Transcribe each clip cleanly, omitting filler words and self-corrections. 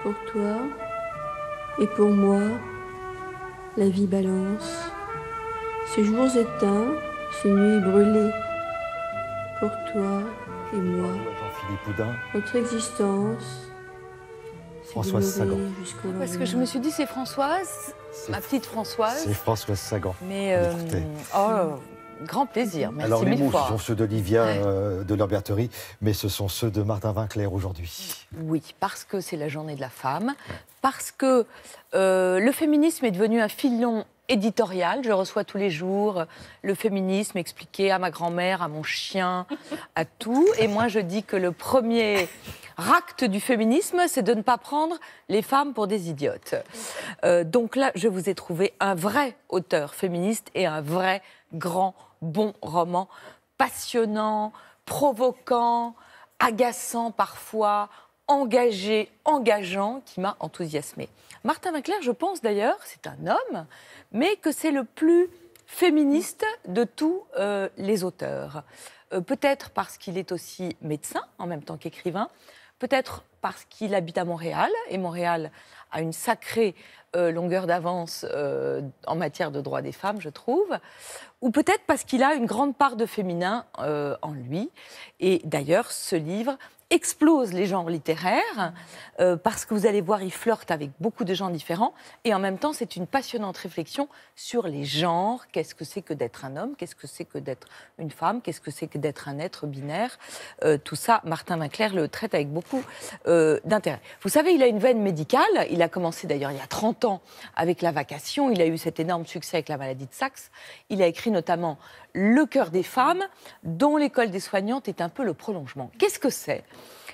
Pour toi et pour moi, la vie balance. Ces jours éteints, ces nuits brûlées. Pour toi et moi, Jean-Philippe Houdin, notre existence, c'est Françoise Sagan. demeurer jusqu'au Parce que je lendemain. me suis dit, c'est Françoise, ma petite Françoise. C'est Françoise Sagan. Mais Écoutez. grand plaisir, merci Alors les mille mots, ce fois. sont ceux d'Olivia de Lamberterie, mais ce sont ceux de Martin Winkler aujourd'hui. Oui, parce que c'est la journée de la femme, parce que le féminisme est devenu un filon éditorial. Je reçois tous les jours le féminisme expliqué à ma grand-mère, à mon chien, à tout. Et moi, je dis que le premier acte du féminisme, c'est de ne pas prendre les femmes pour des idiotes. Donc là, je vous ai trouvé un vrai auteur féministe et un vrai grand, bon roman, passionnant, provoquant, agaçant parfois, engagé, engageant, qui m'a enthousiasmée. Martin Winkler, je pense d'ailleurs, c'est un homme, mais que c'est le plus féministe de tous les auteurs. Peut-être parce qu'il est aussi médecin en même temps qu'écrivain, peut-être parce qu'il habite à Montréal, et Montréal a une sacrée longueur d'avance en matière de droits des femmes, je trouve, ou peut-être parce qu'il a une grande part de féminin en lui. Et d'ailleurs, ce livre explose les genres littéraires, parce que vous allez voir, il flirte avec beaucoup de gens différents, et en même temps, c'est une passionnante réflexion sur les genres. Qu'est-ce que c'est que d'être un homme? Qu'est-ce que c'est que d'être une femme? Qu'est-ce que c'est que d'être un être binaire? Tout ça, Martin Winkler le traite avec beaucoup d'intérêt. Vous savez, il a une veine médicale. Il a commencé d'ailleurs il y a 30 ans avec La Vacation. Il a eu cet énorme succès avec la maladie de Saxe. Il a écrit notamment Le cœur des femmes, dont l'école des soignantes est un peu le prolongement. Qu'est-ce que c'est?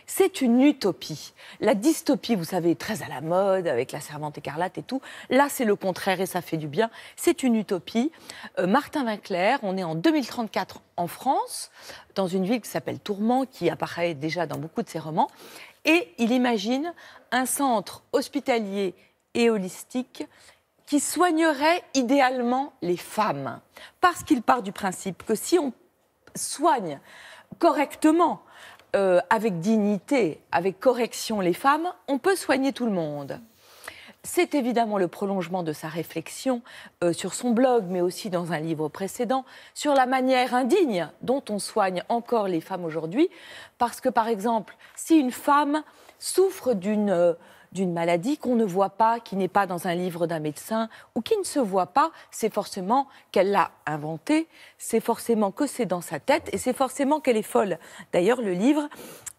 C'est une utopie. La dystopie, vous savez, est très à la mode, avec La Servante écarlate et tout. Là, c'est le contraire et ça fait du bien. C'est une utopie. Martin Winkler, on est en 2034 en France, dans une ville qui s'appelle Tourment, qui apparaît déjà dans beaucoup de ses romans. Et il imagine un centre hospitalier et holistique qui soignerait idéalement les femmes. Parce qu'il part du principe que si on soigne correctement, avec dignité, avec correction les femmes, on peut soigner tout le monde. C'est évidemment le prolongement de sa réflexion sur son blog, mais aussi dans un livre précédent, sur la manière indigne dont on soigne encore les femmes aujourd'hui. Parce que, par exemple, si une femme souffre d'une maladie qu'on ne voit pas, qui n'est pas dans un livre d'un médecin, ou qui ne se voit pas, c'est forcément qu'elle l'a inventée, c'est forcément que c'est dans sa tête, et c'est forcément qu'elle est folle. D'ailleurs, le livre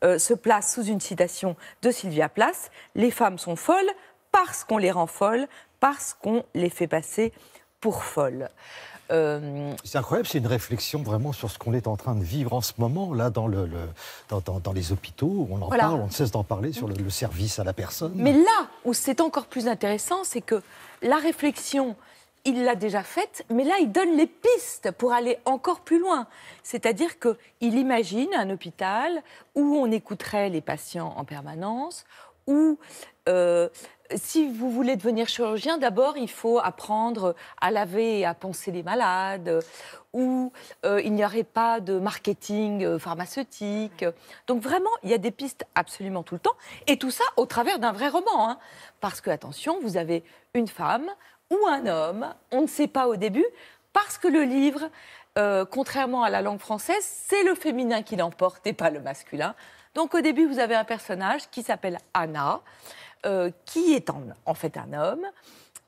se place sous une citation de Sylvia Plath. « Les femmes sont folles parce qu'on les rend folles, parce qu'on les fait passer pour folles. » C'est incroyable, c'est une réflexion vraiment sur ce qu'on est en train de vivre en ce moment, là, dans les hôpitaux. On en Voilà. parle, on ne cesse d'en parler, sur le service à la personne. Mais là où c'est encore plus intéressant, c'est que la réflexion, il l'a déjà faite, mais là, il donne les pistes pour aller encore plus loin. C'est-à-dire qu'il imagine un hôpital où on écouterait les patients en permanence, où si vous voulez devenir chirurgien, d'abord, il faut apprendre à laver et à panser les malades, où il n'y aurait pas de marketing pharmaceutique. Donc vraiment, il y a des pistes absolument tout le temps. Et tout ça au travers d'un vrai roman. Hein. Parce que, attention, vous avez une femme ou un homme, on ne sait pas au début, parce que le livre, contrairement à la langue française, c'est le féminin qui l'emporte et pas le masculin. Donc au début, vous avez un personnage qui s'appelle Anna, qui est en fait un homme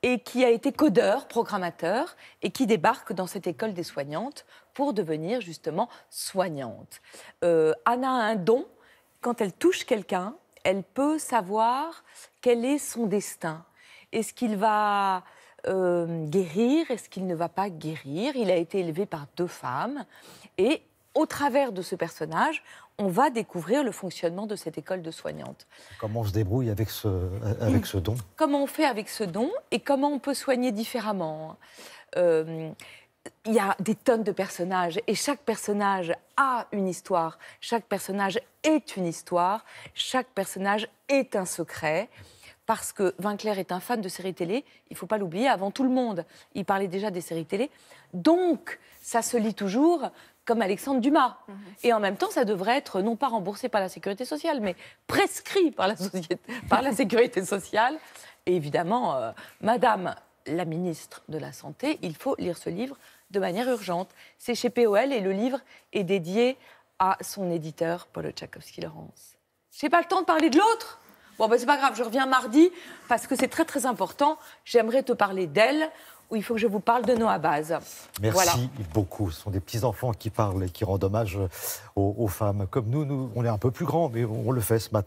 et qui a été codeur, programmateur, et qui débarque dans cette école des soignantes pour devenir justement soignante. Anna a un don. Quand elle touche quelqu'un, elle peut savoir quel est son destin. Est-ce qu'il va guérir? Est-ce qu'il ne va pas guérir? Il a été élevé par 2 femmes. Et au travers de ce personnage, on va découvrir le fonctionnement de cette école de soignantes. Comment on se débrouille avec ce don? Comment on fait avec ce don et comment on peut soigner différemment. Il y a des tonnes de personnages et chaque personnage a une histoire. Chaque personnage est une histoire. Chaque personnage est un secret. Parce que Winkler est un fan de séries télé, il ne faut pas l'oublier, avant tout le monde, il parlait déjà des séries télé. Donc, ça se lit toujours comme Alexandre Dumas. Et en même temps, ça devrait être non pas remboursé par la Sécurité sociale, mais prescrit par la Sécurité sociale. Et évidemment, Madame la ministre de la Santé, il faut lire ce livre de manière urgente. C'est chez POL et le livre est dédié à son éditeur, Paul Tchaikovsky-Laurence. Je n'ai pas le temps de parler de l'autre. Bon, ben, c'est pas grave, je reviens mardi parce que c'est très très important. J'aimerais te parler d'elle, où il faut que je vous parle de Noah Baz. Merci voilà. beaucoup. Ce sont des petits-enfants qui parlent et qui rendent hommage aux femmes. Comme nous, on est un peu plus grands, mais on le fait ce matin.